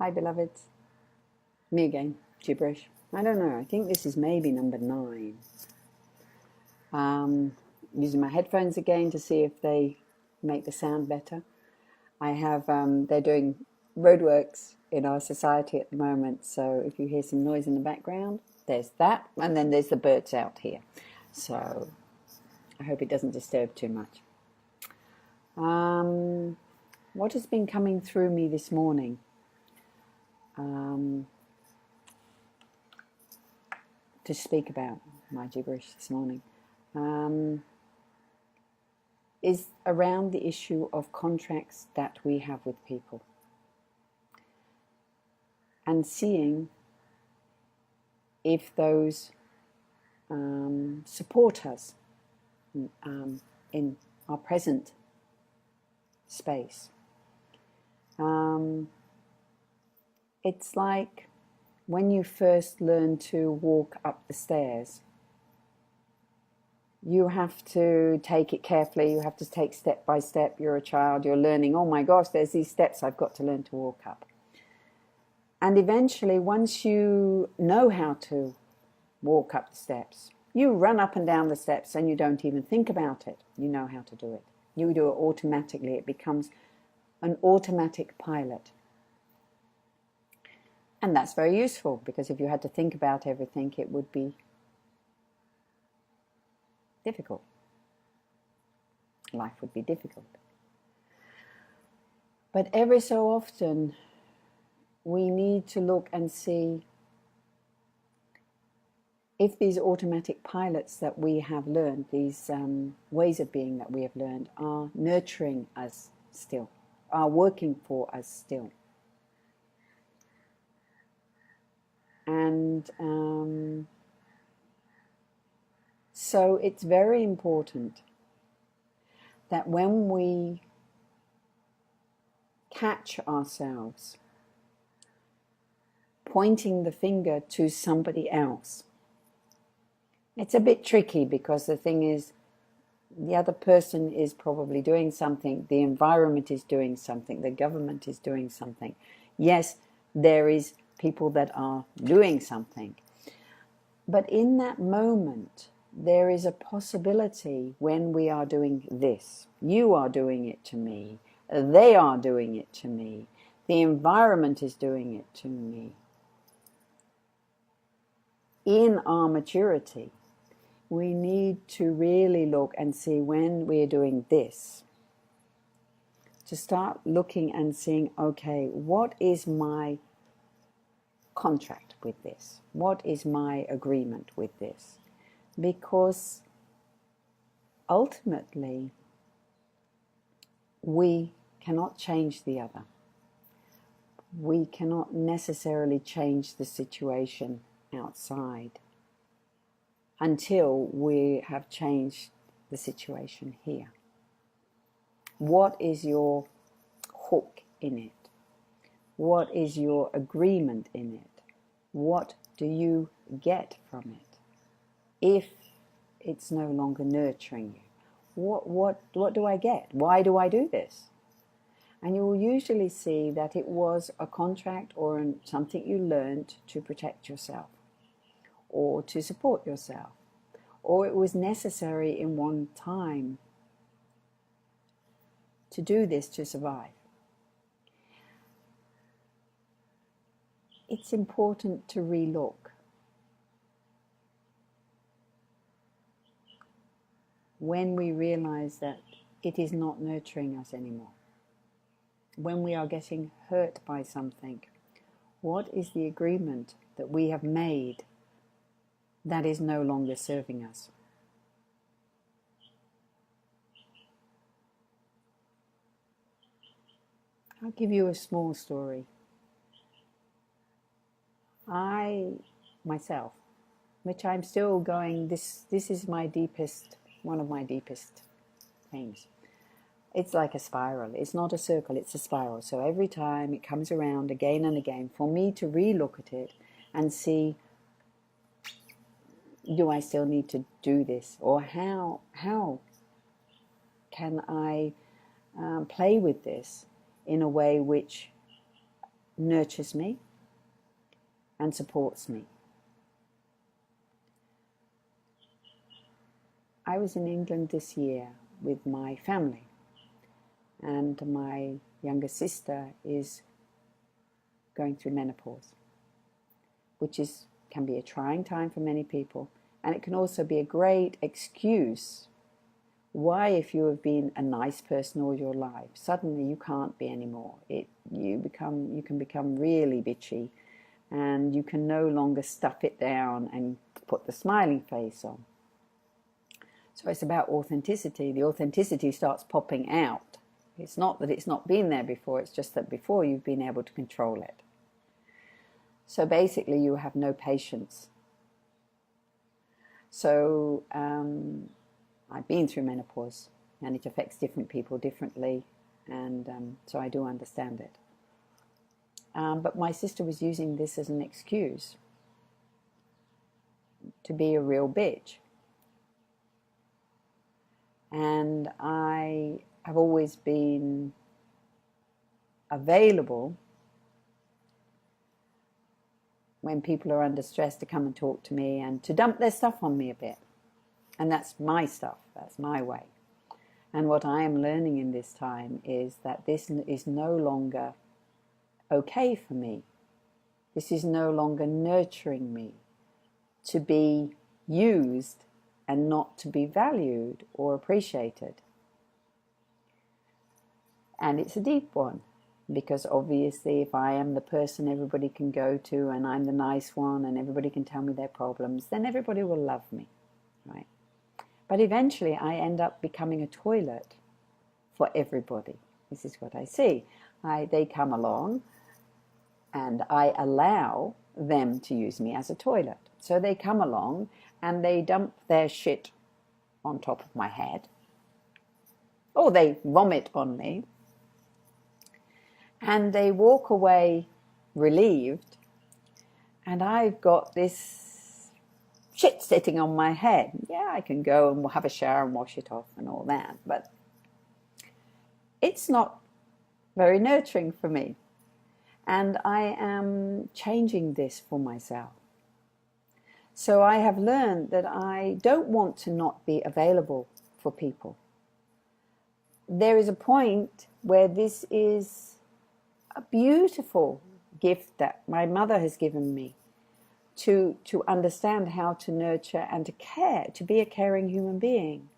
Hi, beloveds. Me again, gibberish. I don't know, I think this is maybe number 9. Using my headphones again to see if they make the sound better. I have, they're doing roadworks in our society at the moment, so if you hear some noise in the background, there's that, and then there's the birds out here. So I hope it doesn't disturb too much. What has been coming through me this morning? To speak about my gibberish this morning is around the issue of contracts that we have with people and seeing if those support us in our present space. It's like when you first learn to walk up the stairs, you have to take it carefully, you have to take step by step. You're a child, you're learning, oh my gosh, there's these steps I've got to learn to walk up. And eventually, once you know how to walk up the steps, you run up and down the steps and you don't even think about it. You know how to do it. You do it automatically. It becomes an automatic pilot. And that's very useful, because if you had to think about everything, it would be difficult. Life would be difficult. But every so often, we need to look and see if these automatic pilots that we have learned, these ways of being that we have learned, are nurturing us still, are working for us still. And so it's very important that when we catch ourselves pointing the finger to somebody else, it's a bit tricky, because the thing is, the other person is probably doing something, the environment is doing something, the government is doing something. Yes, there is people that are doing something. But in that moment, there is a possibility when we are doing this. You are doing it to me. They are doing it to me. The environment is doing it to me. In our maturity, we need to really look and see when we're doing this, to start looking and seeing, okay, what is my contract with this? What is my agreement with this? Because ultimately, we cannot change the other. We cannot necessarily change the situation outside until we have changed the situation here. What is your hook in it? What is your agreement in it? What do you get from it if it's no longer nurturing you? What do I get? Why do I do this? And you will usually see that it was a contract or something you learned to protect yourself or to support yourself, or it was necessary in one time to do this to survive. It's important to relook. When we realize that it is not nurturing us anymore, when we are getting hurt by something, what is the agreement that we have made that is no longer serving us? I'll give you a small story. I, myself, which I'm still going, this is my deepest, one of my deepest things. It's like a spiral. It's not a circle, it's a spiral. So every time it comes around again and again, for me to re-look at it and see, do I still need to do this? Or how can I play with this in a way which nurtures me and supports me. I was in England this year with my family, and my younger sister is going through menopause, which can be a trying time for many people, and it can also be a great excuse why, if you have been a nice person all your life, suddenly you can't be anymore. You can become really bitchy, and you can no longer stuff it down and put the smiling face on. So it's about authenticity. The authenticity starts popping out. It's not that it's not been there before, it's just that before you've been able to control it. So basically you have no patience. So I've been through menopause, and it affects different people differently, and so I do understand it. But my sister was using this as an excuse to be a real bitch. And I have always been available when people are under stress to come and talk to me and to dump their stuff on me a bit. And that's my stuff, that's my way. And what I am learning in this time is that this is no longer okay for me. This is no longer nurturing me to be used and not to be valued or appreciated. And it's a deep one, because obviously if I am the person everybody can go to, and I'm the nice one and everybody can tell me their problems, then everybody will love me, right? But eventually I end up becoming a toilet for everybody. This is what I see. They come along and I allow them to use me as a toilet. So they come along and they dump their shit on top of my head, or they vomit on me, and they walk away relieved, and I've got this shit sitting on my head. Yeah, I can go and have a shower and wash it off and all that, but it's not very nurturing for me. And I am changing this for myself. So I have learned that I don't want to not be available for people. There is a point where this is a beautiful gift that my mother has given me to understand how to nurture and to care, to be a caring human being.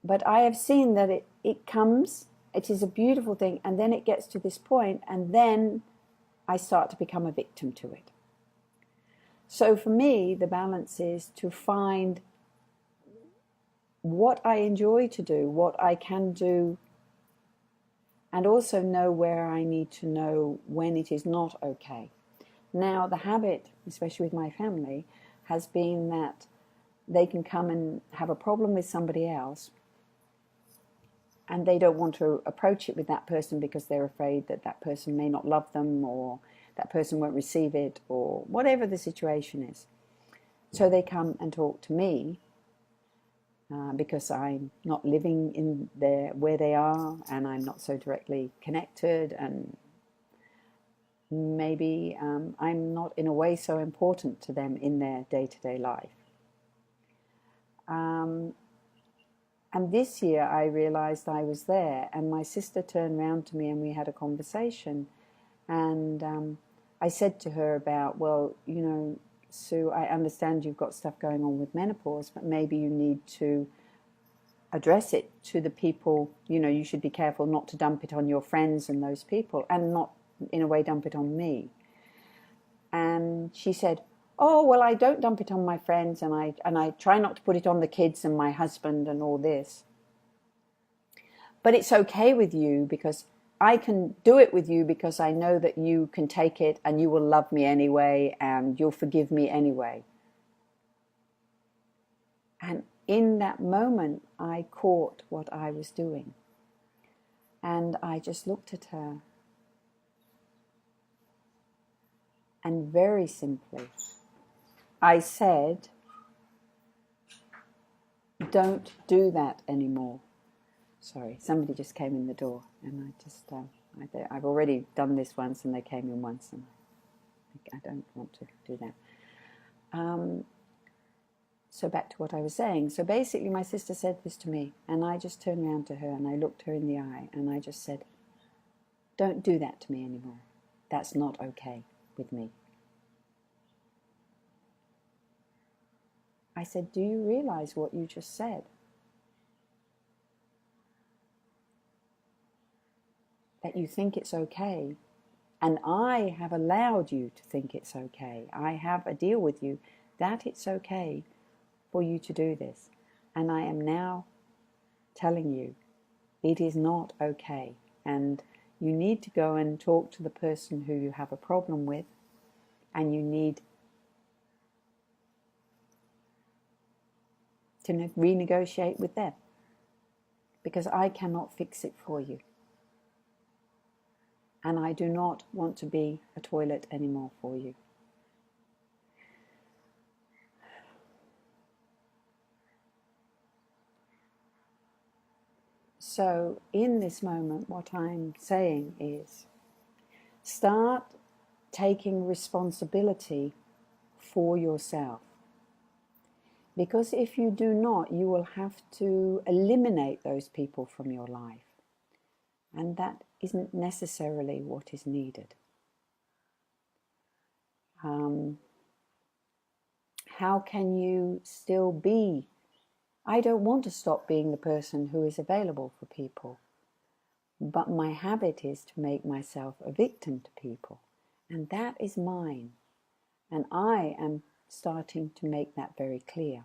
But I have seen that it comes, it is a beautiful thing, and then it gets to this point, and then I start to become a victim to it. So for me, the balance is to find what I enjoy to do, what I can do, and also know where I need to know when it is not okay. Now, the habit, especially with my family, has been that they can come and have a problem with somebody else, and they don't want to approach it with that person because they're afraid that that person may not love them, or that person won't receive it, or whatever the situation is. So they come and talk to me because I'm not living in where they are, and I'm not so directly connected, and maybe I'm not in a way so important to them in their day-to-day life. And this year I realized I was there, and my sister turned round to me and we had a conversation. And I said to her about, well, you know, Sue, I understand you've got stuff going on with menopause, but maybe you need to address it to the people. You know, you should be careful not to dump it on your friends and those people, and not in a way dump it on me. And she said, oh, well, I don't dump it on my friends, and I try not to put it on the kids and my husband and all this. But it's okay with you, because I can do it with you because I know that you can take it and you will love me anyway and you'll forgive me anyway. And in that moment, I caught what I was doing. And I just looked at her. And very simply, I said, don't do that anymore. Sorry, somebody just came in the door, and I just I've already done this once and they came in once and I don't want to do that. So back to what I was saying. So basically my sister said this to me and I just turned around to her and I looked her in the eye and I just said, don't do that to me anymore. That's not okay with me. I said, do you realize what you just said? That you think it's okay. And I have allowed you to think it's okay. I have a deal with you that it's okay for you to do this. And I am now telling you it is not okay. And you need to go and talk to the person who you have a problem with. And you need to renegotiate with them. Because I cannot fix it for you. And I do not want to be a toilet anymore for you. So in this moment, what I'm saying is, start taking responsibility for yourself. Because if you do not, you will have to eliminate those people from your life. And that isn't necessarily what is needed. How can you still be? I don't want to stop being the person who is available for people. But my habit is to make myself a victim to people. And that is mine. And I am starting to make that very clear.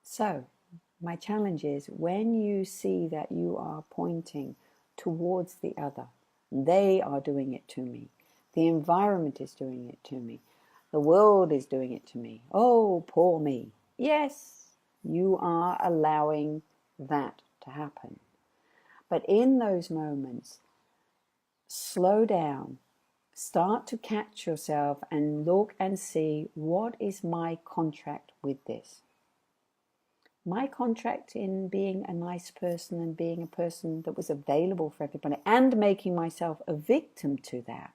So, my challenge is, when you see that you are pointing towards the other, they are doing it to me, the environment is doing it to me, the world is doing it to me, oh, poor me. Yes, you are allowing that to happen. But in those moments, slow down, start to catch yourself and look and see, what is my contract with this? My contract in being a nice person and being a person that was available for everybody and making myself a victim to that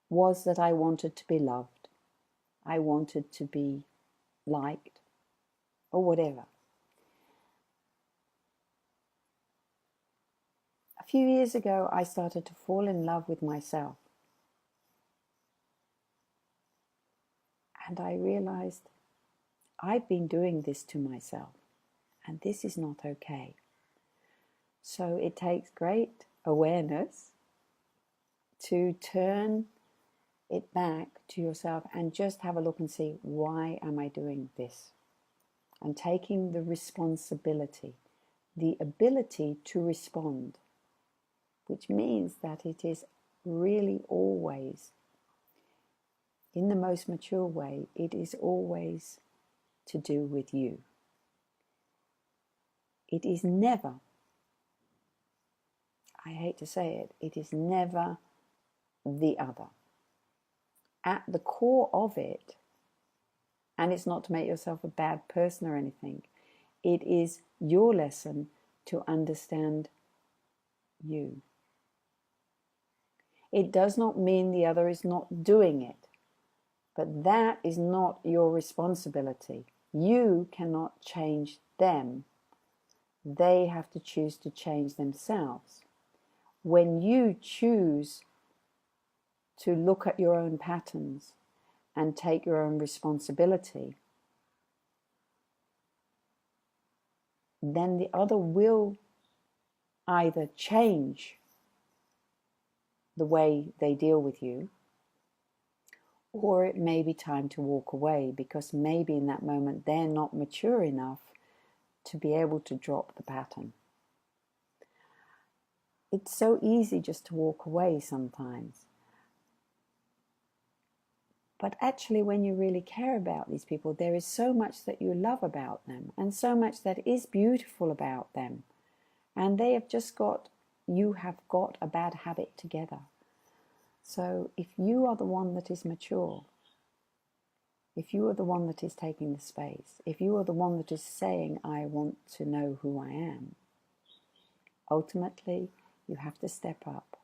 was that I wanted to be loved. I wanted to be liked or whatever. A few years ago, I started to fall in love with myself. And I realized I've been doing this to myself. And this is not okay. So it takes great awareness to turn it back to yourself and just have a look and see, why am I doing this? And taking the responsibility, the ability to respond, which means that it is really always, in the most mature way, it is always to do with you. It is never, I hate to say it, it is never the other. At the core of it, and it's not to make yourself a bad person or anything, it is your lesson to understand you. It does not mean the other is not doing it, but that is not your responsibility. You cannot change them. They have to choose to change themselves. When you choose to look at your own patterns and take your own responsibility, then the other will either change the way they deal with you, or it may be time to walk away, because maybe in that moment they're not mature enough to be able to drop the pattern. It's so easy just to walk away sometimes. But actually, when you really care about these people, there is so much that you love about them and so much that is beautiful about them. And they have just got, you have got a bad habit together. So if you are the one that is mature, if you are the one that is taking the space, if you are the one that is saying, I want to know who I am, ultimately you have to step up.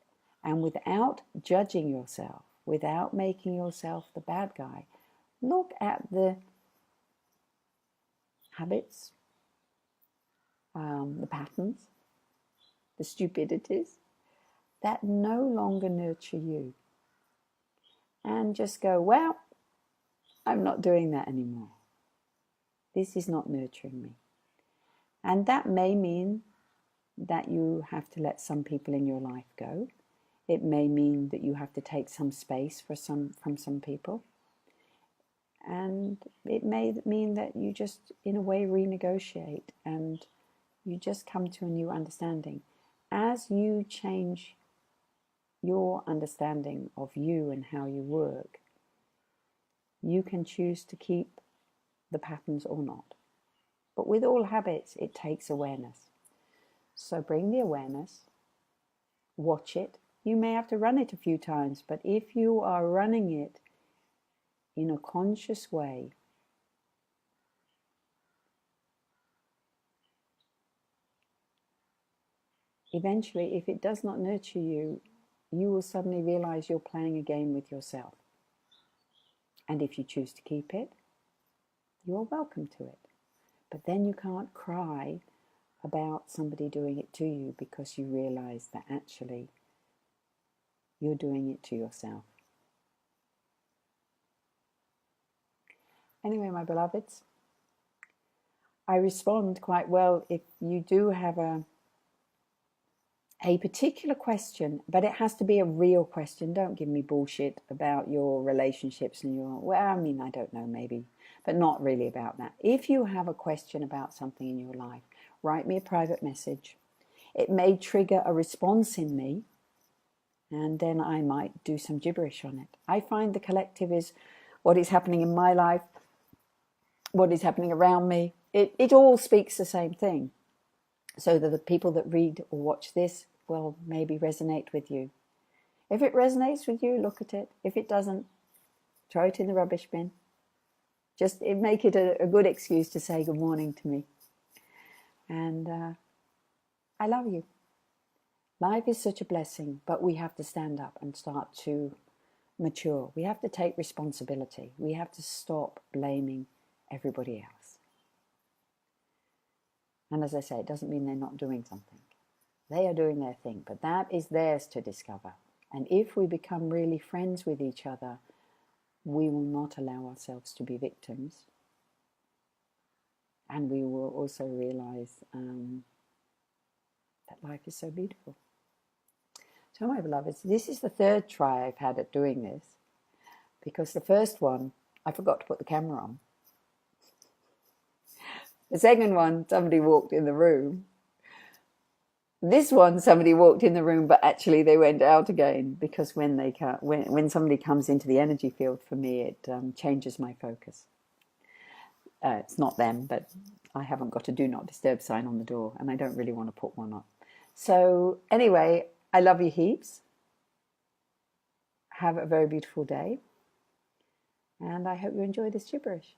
And without judging yourself, without making yourself the bad guy, look at the habits, the patterns, the stupidities that no longer nurture you. And just go, well, I'm not doing that anymore. This is not nurturing me. And that may mean that you have to let some people in your life go. It may mean that you have to take some space from some people. And it may mean that you just, in a way, renegotiate and you just come to a new understanding. As you change your understanding of you and how you work, you can choose to keep the patterns or not. But with all habits, it takes awareness. So bring the awareness, watch it. You may have to run it a few times, but if you are running it in a conscious way, eventually, if it does not nurture you, you will suddenly realize you're playing a game with yourself. And if you choose to keep it, you are welcome to it. But then you can't cry about somebody doing it to you because you realize that actually you're doing it to yourself. Anyway, my beloveds, I respond quite well if you do have a particular question, but it has to be a real question. Don't give me bullshit about your relationships and your, well, I mean, I don't know, maybe, but not really about that. If you have a question about something in your life, write me a private message. It may trigger a response in me, and then I might do some gibberish on it. I find the collective is what is happening in my life, what is happening around me. It all speaks the same thing. So that the people that read or watch this will maybe resonate with you. If it resonates with you, look at it. If it doesn't, throw it in the rubbish bin. Just make it a good excuse to say good morning to me. And I love you. Life is such a blessing, but we have to stand up and start to mature. We have to take responsibility. We have to stop blaming everybody else. And as I say, it doesn't mean they're not doing something. They are doing their thing, but that is theirs to discover. And if we become really friends with each other, we will not allow ourselves to be victims. And we will also realize that life is so beautiful. So my beloveds, this is the third try I've had at doing this, because the first one, I forgot to put the camera on. The second one, somebody walked in the room. This one, somebody walked in the room, but actually they went out again, because when somebody comes into the energy field for me, it changes my focus. It's not them, but I haven't got a do not disturb sign on the door, and I don't really want to put one up. So anyway, I love you heaps. Have a very beautiful day, and I hope you enjoy this gibberish.